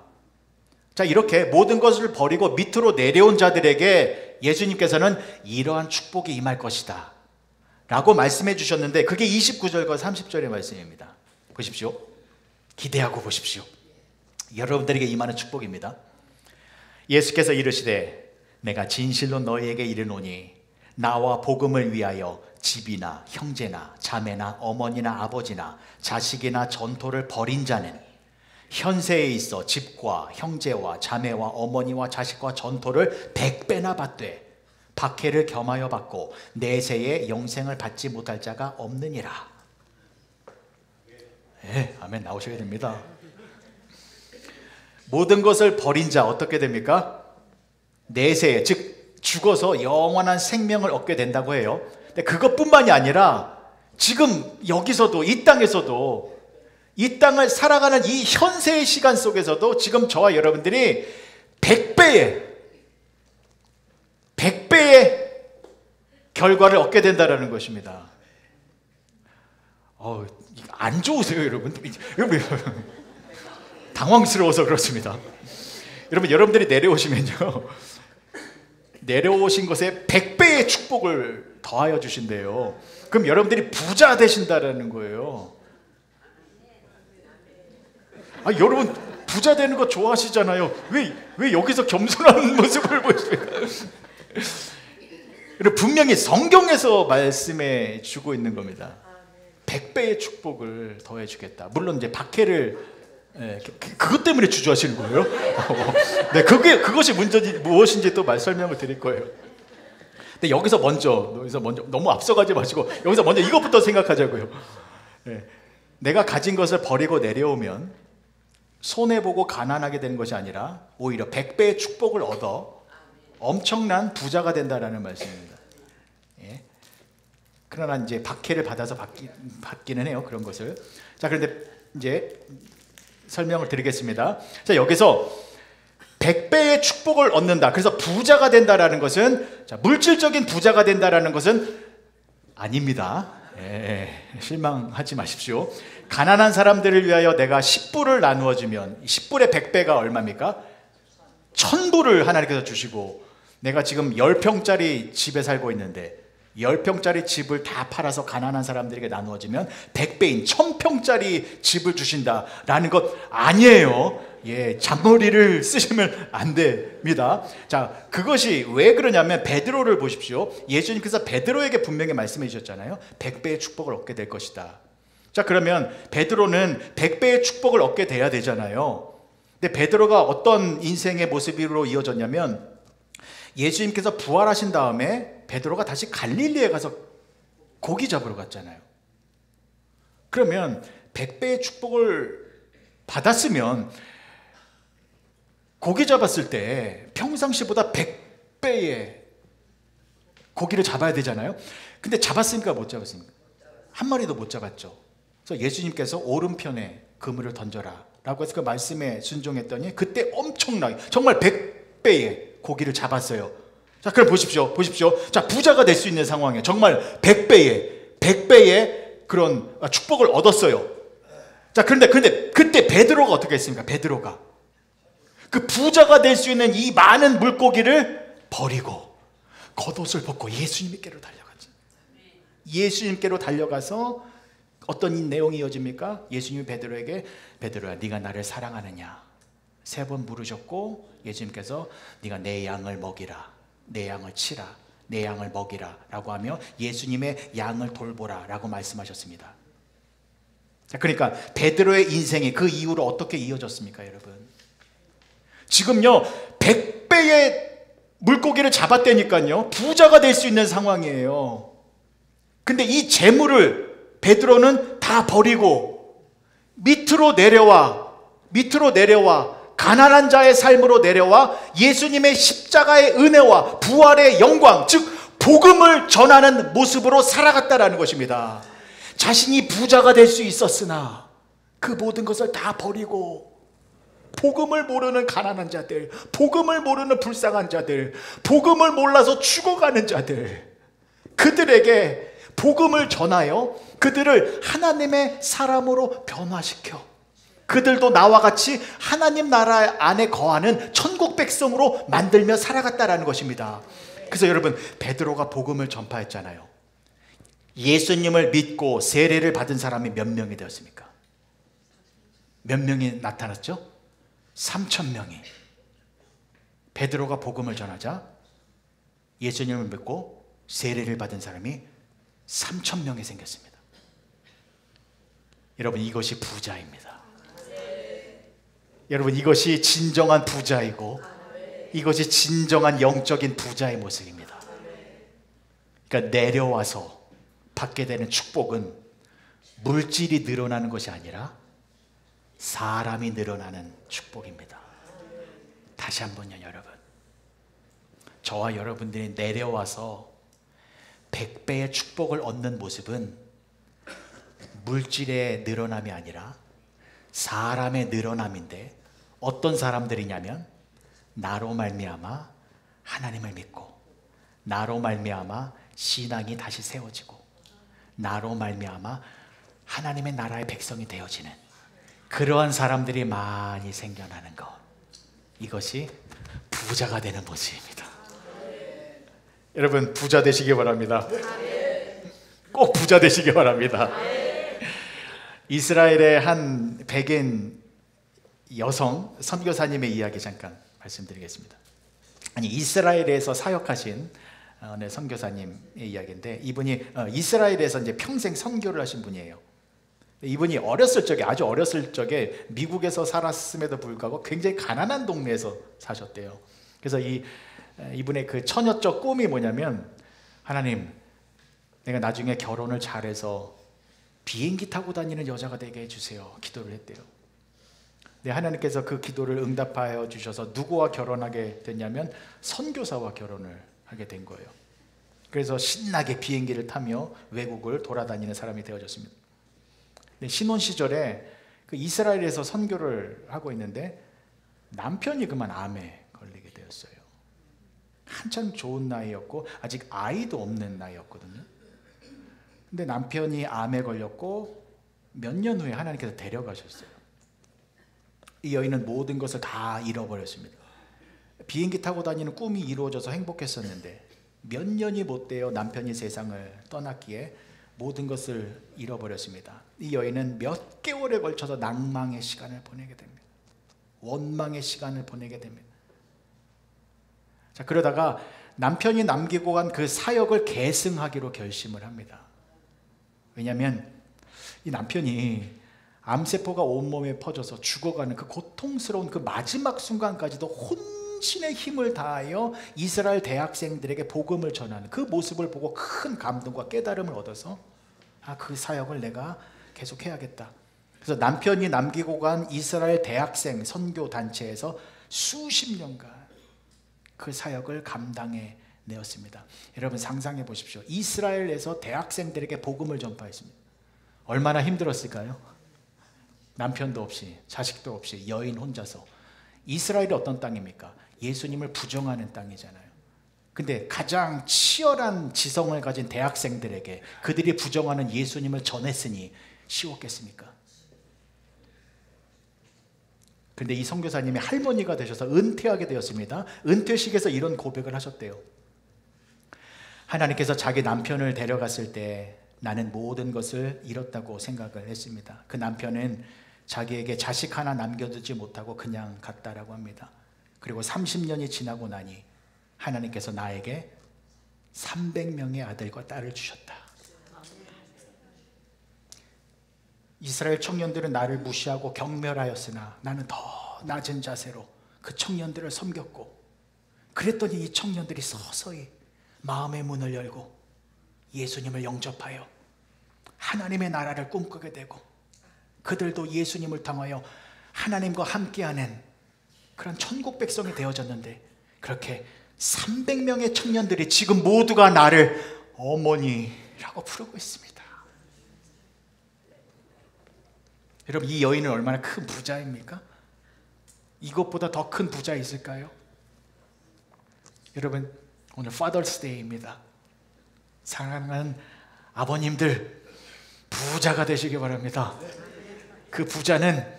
자, 이렇게 모든 것을 버리고 밑으로 내려온 자들에게 예수님께서는 이러한 축복이 임할 것이다 라고 말씀해 주셨는데, 그게 29절과 30절의 말씀입니다. 보십시오. 기대하고 보십시오. 여러분들에게 임하는 축복입니다. 예수께서 이르시되 내가 진실로 너희에게 이르노니 나와 복음을 위하여 집이나 형제나 자매나 어머니나 아버지나 자식이나 전토를 벌인 자는 현세에 있어 집과 형제와 자매와 어머니와 자식과 전토를 100배나 받되 박해를 겸하여 받고 내세에 영생을 받지 못할 자가 없느니라. 네, 아멘 나오셔야 됩니다. 모든 것을 버린 자 어떻게 됩니까? 내세에, 즉 죽어서 영원한 생명을 얻게 된다고 해요. 근데 그것뿐만이 아니라 지금 여기서도, 이 땅에서도, 이 땅을 살아가는 이 현세의 시간 속에서도 지금 저와 여러분들이 100배의 결과를 얻게 된다는 것입니다. 안 좋으세요, 여러분? 당황스러워서 그렇습니다. 여러분들이 내려오시면요, 내려오신 것에 100배의 축복을 더하여 주신대요. 그럼 여러분들이 부자 되신다는 거예요. 여러분 부자 되는 거 좋아하시잖아요. 왜 여기서 겸손한 모습을 보십니까? 분명히 성경에서 말씀해 주고 있는 겁니다. 100배의 축복을 더해 주겠다. 물론 이제 박해를 그것 때문에 주저하시는 거예요? 네, 그것이 무엇인지 또 설명을 드릴 거예요. 근데 여기서 먼저 너무 앞서가지 마시고 여기서 먼저 이것부터 생각하자고요. 네, 내가 가진 것을 버리고 내려오면 손해보고 가난하게 되는 것이 아니라 오히려 100배의 축복을 얻어 엄청난 부자가 된다라는 말씀입니다. 예. 그러나 이제 박해를 받아서 받기는 해요, 그런 것을. 자, 그런데 이제 설명을 드리겠습니다. 자, 여기서 100배의 축복을 얻는다. 그래서 부자가 된다라는 것은, 자, 물질적인 부자가 된다라는 것은 아닙니다. 실망하지 마십시오. 가난한 사람들을 위하여 내가 10불을 나누어 주면 10불의 100배가 얼마입니까? 1000불을 하나님께서 주시고, 내가 지금 10평짜리 집에 살고 있는데 10평짜리 집을 다 팔아서 가난한 사람들에게 나누어지면 100배인 1000평짜리 집을 주신다라는 것 아니에요. 잔머리를 쓰시면 안 됩니다. 자, 그것이 왜 그러냐면 베드로를 보십시오. 예수님께서 베드로에게 분명히 말씀해 주셨잖아요. 100배의 축복을 얻게 될 것이다. 자, 그러면 베드로는 100배의 축복을 얻게 돼야 되잖아요. 근데 베드로가 어떤 인생의 모습으로 이어졌냐면, 예수님께서 부활하신 다음에 베드로가 다시 갈릴리에 가서 고기 잡으러 갔잖아요. 그러면 100배의 축복을 받았으면 고기 잡았을 때 평상시보다 100배의 고기를 잡아야 되잖아요. 근데 잡았습니까? 못 잡았습니까? 한 마리도 못 잡았죠. 그래서 예수님께서 오른편에 그물을 던져라 라고 해서 그 말씀에 순종했더니 그때 엄청나게 정말 100배의 고기를 잡았어요. 자, 그럼 보십시오. 자, 부자가 될 수 있는 상황이에요. 정말 100배의 그런 축복을 얻었어요. 자, 그런데 그때 베드로가 어떻게 했습니까? 베드로가 그 부자가 될 수 있는 이 많은 물고기를 버리고 겉옷을 벗고 예수님께로 달려갔죠. 예수님께로 달려가서 어떤 내용이 이어집니까? 예수님이 베드로에게, 베드로야, 네가 나를 사랑하느냐? 3번 물으셨고, 예수님께서 네가 내 양을 먹이라, 내 양을 치라, 내 양을 먹이라 라고 하며 예수님의 양을 돌보라 라고 말씀하셨습니다. 자, 그러니까 베드로의 인생이 그 이후로 어떻게 이어졌습니까, 여러분? 지금요 100배의 물고기를 잡았다니까요, 부자가 될 수 있는 상황이에요. 근데 이 재물을 베드로는 다 버리고 밑으로 내려와 가난한 자의 삶으로 내려와 예수님의 십자가의 은혜와 부활의 영광, 즉 복음을 전하는 모습으로 살아갔다라는 것입니다. 자신이 부자가 될 수 있었으나 그 모든 것을 다 버리고 복음을 모르는 가난한 자들, 복음을 모르는 불쌍한 자들, 복음을 몰라서 죽어가는 자들, 그들에게 복음을 전하여 그들을 하나님의 사람으로 변화시켜 그들도 나와 같이 하나님 나라 안에 거하는 천국 백성으로 만들며 살아갔다라는 것입니다. 그래서 여러분, 베드로가 복음을 전파했잖아요. 예수님을 믿고 세례를 받은 사람이 몇 명이 되었습니까? 몇 명이 나타났죠? 3000명이. 베드로가 복음을 전하자 예수님을 믿고 세례를 받은 사람이 3000명이 생겼습니다. 여러분, 이것이 부자입니다. 여러분, 이것이 진정한 부자이고 이것이 진정한 영적인 부자의 모습입니다. 그러니까 내려와서 받게 되는 축복은 물질이 늘어나는 것이 아니라 사람이 늘어나는 축복입니다. 다시 한번요, 여러분. 저와 여러분들이 내려와서 100배의 축복을 얻는 모습은 물질의 늘어남이 아니라 사람의 늘어남인데, 어떤 사람들이냐면 나로 말미암아 하나님을 믿고, 나로 말미암아 신앙이 다시 세워지고, 나로 말미암아 하나님의 나라의 백성이 되어지는 그러한 사람들이 많이 생겨나는 것, 이것이 부자가 되는 모습입니다. 여러분 부자 되시기 바랍니다. 꼭 부자 되시기 바랍니다. 이스라엘의 한 백인 여성 선교사님의 이야기 잠깐 말씀드리겠습니다. 아니, 이스라엘에서 사역하신 선교사님의 이야기인데, 이분이 이스라엘에서 이제 평생 선교를 하신 분이에요. 이분이 어렸을 적에, 아주 어렸을 적에 미국에서 살았음에도 불구하고 굉장히 가난한 동네에서 사셨대요. 그래서 이분의 그 처녀적 꿈이 뭐냐면, 하나님, 내가 나중에 결혼을 잘해서 비행기 타고 다니는 여자가 되게 해주세요, 기도를 했대요. 네, 하나님께서 그 기도를 응답하여 주셔서 누구와 결혼하게 됐냐면 선교사와 결혼을 하게 된 거예요. 그래서 신나게 비행기를 타며 외국을 돌아다니는 사람이 되어졌습니다. 신혼 시절에 그 이스라엘에서 선교를 하고 있는데 남편이 그만 암에 걸리게 되었어요. 한참 좋은 나이였고 아직 아이도 없는 나이였거든요. 근데 남편이 암에 걸렸고 몇 년 후에 하나님께서 데려가셨어요. 이 여인은 모든 것을 다 잃어버렸습니다. 비행기 타고 다니는 꿈이 이루어져서 행복했었는데 몇 년이 못 되어 남편이 세상을 떠났기에 모든 것을 잃어버렸습니다. 이 여인은 몇 개월에 걸쳐서 낭망의 시간을 보내게 됩니다. 원망의 시간을 보내게 됩니다. 자, 그러다가 남편이 남기고 간 그 사역을 계승하기로 결심을 합니다. 왜냐하면 이 남편이 암세포가 온몸에 퍼져서 죽어가는 그 고통스러운 그 마지막 순간까지도 혼신의 힘을 다하여 이스라엘 대학생들에게 복음을 전하는 그 모습을 보고 큰 감동과 깨달음을 얻어서 그 사역을 내가 계속해야겠다. 그래서 남편이 남기고 간 이스라엘 대학생 선교 단체에서 수십 년간 그 사역을 감당해 내었습니다. 여러분 상상해 보십시오. 이스라엘에서 대학생들에게 복음을 전파했습니다. 얼마나 힘들었을까요? 남편도 없이 자식도 없이 여인 혼자서. 이스라엘이 어떤 땅입니까? 예수님을 부정하는 땅이잖아요. 근데 가장 치열한 지성을 가진 대학생들에게 그들이 부정하는 예수님을 전했으니 쉬웠겠습니까? 근데 이 선교사님이 할머니가 되셔서 은퇴하게 되었습니다. 은퇴식에서 이런 고백을 하셨대요. 하나님께서 자기 남편을 데려갔을 때 나는 모든 것을 잃었다고 생각을 했습니다. 그 남편은 자기에게 자식 하나 남겨두지 못하고 그냥 갔다라고 합니다. 그리고 30년이 지나고 나니 하나님께서 나에게 300명의 아들과 딸을 주셨다. 이스라엘 청년들은 나를 무시하고 경멸하였으나 나는 더 낮은 자세로 그 청년들을 섬겼고, 그랬더니 이 청년들이 서서히 마음의 문을 열고 예수님을 영접하여 하나님의 나라를 꿈꾸게 되고, 그들도 예수님을 통하여 하나님과 함께하는 그런 천국 백성이 되어졌는데, 그렇게 300명의 청년들이 지금 모두가 나를 어머니라고 부르고 있습니다. 여러분, 이 여인은 얼마나 큰 부자입니까? 이것보다 더 큰 부자 있을까요? 여러분, 오늘 Father's Day입니다. 사랑하는 아버님들, 부자가 되시기 바랍니다. 그 부자는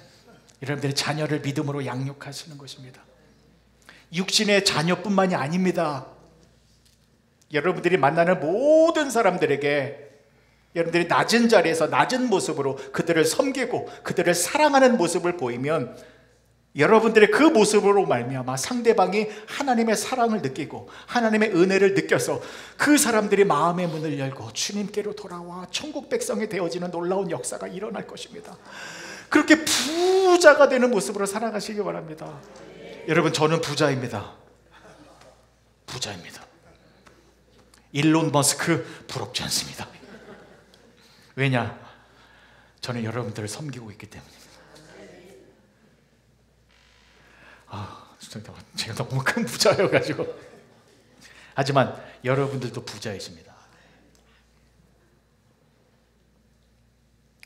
여러분들의 자녀를 믿음으로 양육하시는 것입니다. 육신의 자녀뿐만이 아닙니다. 여러분들이 만나는 모든 사람들에게 여러분들이 낮은 자리에서 낮은 모습으로 그들을 섬기고 그들을 사랑하는 모습을 보이면 여러분들의 그 모습으로 말미암아 상대방이 하나님의 사랑을 느끼고 하나님의 은혜를 느껴서 그 사람들이 마음의 문을 열고 주님께로 돌아와 천국 백성이 되어지는 놀라운 역사가 일어날 것입니다. 그렇게 부자가 되는 모습으로 살아가시기 바랍니다. 여러분, 저는 부자입니다. 부자입니다. 일론 머스크 부럽지 않습니다. 왜냐? 저는 여러분들을 섬기고 있기 때문입니다. 제가 너무 큰 부자여가지고 하지만 여러분들도 부자이십니다.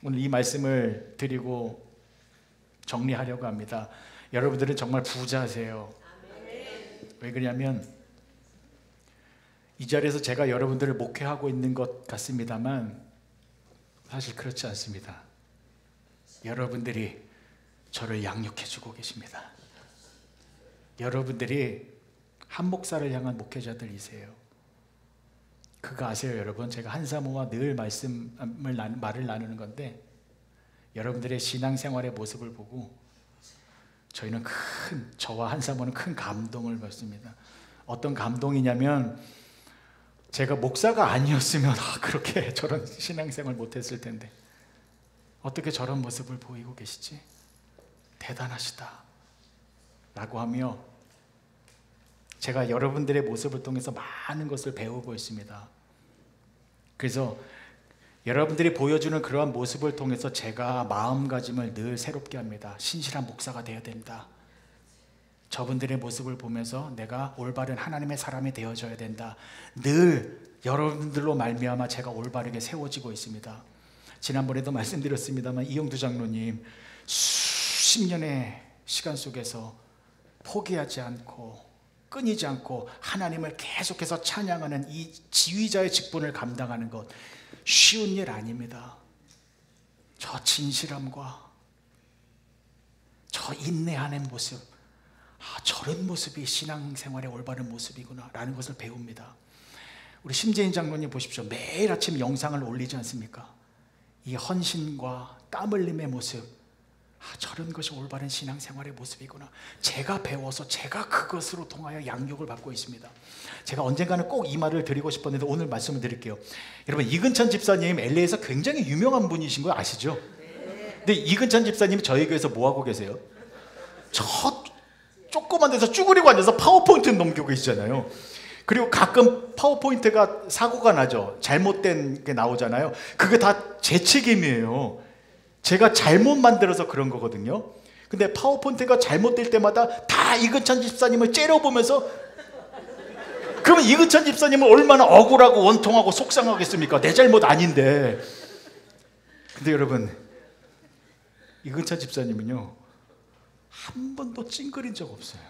오늘 이 말씀을 드리고 정리하려고 합니다. 여러분들은 정말 부자세요. 왜 그러냐면 이 자리에서 제가 여러분들을 목회하고 있는 것 같습니다만 사실 그렇지 않습니다. 여러분들이 저를 양육해 주고 계십니다. 여러분들이 한 목사를 향한 목회자들이세요. 그거 아세요, 여러분? 제가 한사모와 늘 말을 나누는 건데 여러분들의 신앙생활의 모습을 보고 저와 한사모는 큰 감동을 받습니다. 어떤 감동이냐면 제가 목사가 아니었으면 그렇게 저런 신앙생활 못했을 텐데 어떻게 저런 모습을 보이고 계시지? 대단하시다 라고 하며 제가 여러분들의 모습을 통해서 많은 것을 배우고 있습니다. 그래서 여러분들이 보여주는 그러한 모습을 통해서 제가 마음가짐을 늘 새롭게 합니다. 신실한 목사가 되어야 된다. 저분들의 모습을 보면서 내가 올바른 하나님의 사람이 되어져야 된다. 늘 여러분들로 말미암아 제가 올바르게 세워지고 있습니다. 지난번에도 말씀드렸습니다만 이영두 장로님 수십 년의 시간 속에서 포기하지 않고 끊이지 않고 하나님을 계속해서 찬양하는 이 지휘자의 직분을 감당하는 것 쉬운 일 아닙니다. 저 진실함과 저 인내하는 모습, 저런 모습이 신앙생활의 올바른 모습이구나 라는 것을 배웁니다. 우리 심재인 장로님 보십시오. 매일 아침 영상을 올리지 않습니까? 이 헌신과 땀 흘림의 모습, 저런 것이 올바른 신앙생활의 모습이구나. 제가 배워서 제가 그것으로 통하여 양육을 받고 있습니다. 제가 언젠가는 꼭 이 말을 드리고 싶었는데 오늘 말씀을 드릴게요. 여러분, 이근찬 집사님 LA에서 굉장히 유명한 분이신 거 아시죠? 근데 이근찬 집사님이 저희 교회에서 뭐 하고 계세요? 저 조그만 데서 쭈그리고 앉아서 파워포인트 넘기고 계시잖아요. 그리고 가끔 파워포인트가 사고가 나죠. 잘못된 게 나오잖아요. 그게 다 제 책임이에요. 제가 잘못 만들어서 그런 거거든요. 근데 파워포인트가 잘못될 때마다 다 이근찬 집사님을 째려보면서, 그러면 이근찬 집사님은 얼마나 억울하고 원통하고 속상하겠습니까? 내 잘못 아닌데. 근데 여러분, 이근찬 집사님은요 한 번도 찡그린 적 없어요.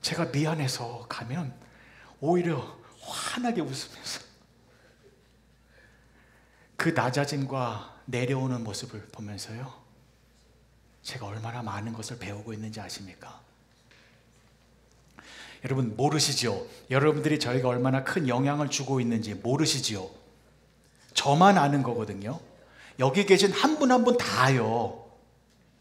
제가 미안해서 가면 오히려 환하게 웃으면서 그 낮아짐과 내려오는 모습을 보면서요 제가 얼마나 많은 것을 배우고 있는지 아십니까? 여러분 모르시죠? 여러분들이 저희가 얼마나 큰 영향을 주고 있는지 모르시죠? 저만 아는 거거든요. 여기 계신 한 분 한 분 다요.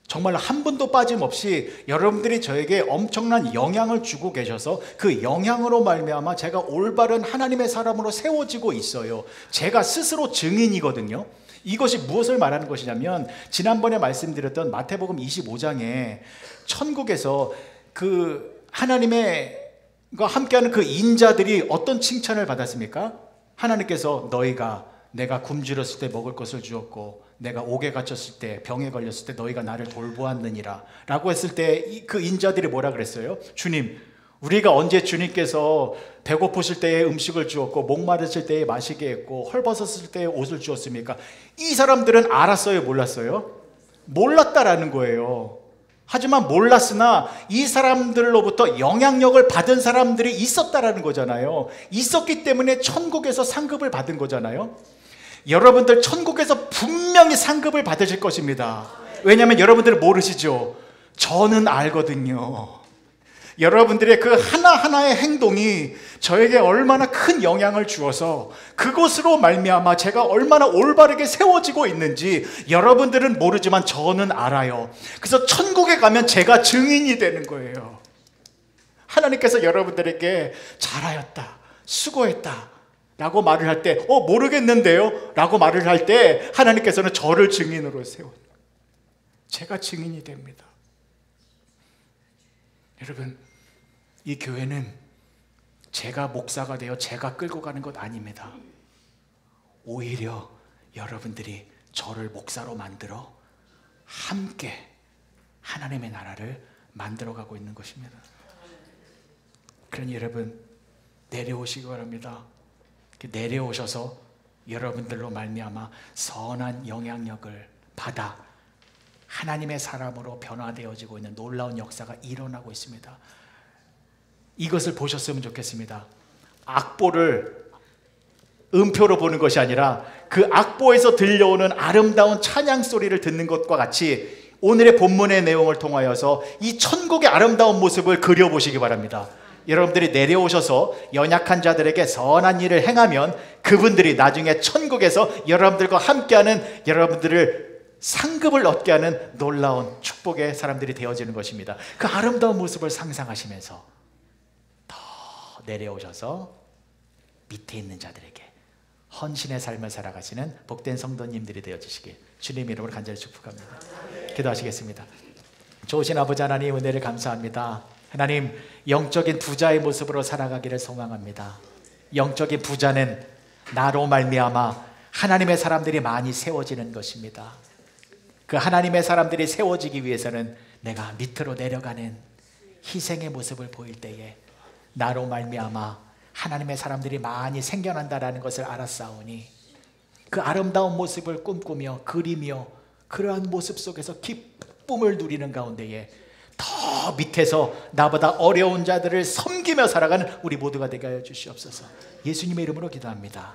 정말 한 분도 빠짐없이 여러분들이 저에게 엄청난 영향을 주고 계셔서 그 영향으로 말미암아 제가 올바른 하나님의 사람으로 세워지고 있어요. 제가 스스로 증인이거든요. 이것이 무엇을 말하는 것이냐면 지난번에 말씀드렸던 마태복음 25장에 천국에서 그 하나님과 함께하는 그 인자들이 어떤 칭찬을 받았습니까? 하나님께서 내가 굶주렸을 때 먹을 것을 주었고 내가 옥에 갇혔을 때 병에 걸렸을 때 너희가 나를 돌보았느니라 라고 했을 때 그 인자들이 뭐라 그랬어요? 주님, 우리가 언제 주님께서 배고프실 때에 음식을 주었고 목마르실 때에 마시게 했고 헐벗었을 때에 옷을 주었습니까? 이 사람들은 알았어요, 몰랐어요? 몰랐다라는 거예요. 하지만 몰랐으나 이 사람들로부터 영향력을 받은 사람들이 있었다라는 거잖아요. 있었기 때문에 천국에서 상급을 받은 거잖아요. 여러분들 천국에서 분명히 상급을 받으실 것입니다. 왜냐하면 여러분들은 모르시죠? 저는 알거든요. 여러분들의 그 하나하나의 행동이 저에게 얼마나 큰 영향을 주어서 그것으로 말미암아 제가 얼마나 올바르게 세워지고 있는지 여러분들은 모르지만 저는 알아요. 그래서 천국에 가면 제가 증인이 되는 거예요. 하나님께서 여러분들에게 잘하였다, 수고했다 라고 말을 할 때 모르겠는데요 라고 말을 할 때 하나님께서는 저를 증인으로 세워요. 제가 증인이 됩니다. 여러분, 이 교회는 제가 목사가 되어 제가 끌고 가는 것 아닙니다. 오히려 여러분들이 저를 목사로 만들어 함께 하나님의 나라를 만들어가고 있는 것입니다. 그러니 여러분, 내려오시기 바랍니다. 내려오셔서 여러분들로 말미암아 선한 영향력을 받아 하나님의 사람으로 변화되어지고 있는 놀라운 역사가 일어나고 있습니다. 이것을 보셨으면 좋겠습니다. 악보를 음표로 보는 것이 아니라 그 악보에서 들려오는 아름다운 찬양 소리를 듣는 것과 같이 오늘의 본문의 내용을 통하여서 이 천국의 아름다운 모습을 그려보시기 바랍니다. 여러분들이 내려오셔서 연약한 자들에게 선한 일을 행하면 그분들이 나중에 천국에서 여러분들과 함께하는, 여러분들을 상급을 얻게 하는 놀라운 축복의 사람들이 되어지는 것입니다. 그 아름다운 모습을 상상하시면서 더 내려오셔서 밑에 있는 자들에게 헌신의 삶을 살아가시는 복된 성도님들이 되어주시길 주님 이름으로 간절히 축복합니다. 기도하시겠습니다. 좋으신 아버지 하나님, 은혜를 감사합니다. 하나님, 영적인 부자의 모습으로 살아가기를 소망합니다. 영적인 부자는 나로 말미암아 하나님의 사람들이 많이 세워지는 것입니다. 그 하나님의 사람들이 세워지기 위해서는 내가 밑으로 내려가는 희생의 모습을 보일 때에 나로 말미암아 하나님의 사람들이 많이 생겨난다라는 것을 알았사오니 그 아름다운 모습을 꿈꾸며 그리며 그러한 모습 속에서 기쁨을 누리는 가운데에 더 밑에서 나보다 어려운 자들을 섬기며 살아가는 우리 모두가 되게 하여 주시옵소서. 예수님의 이름으로 기도합니다.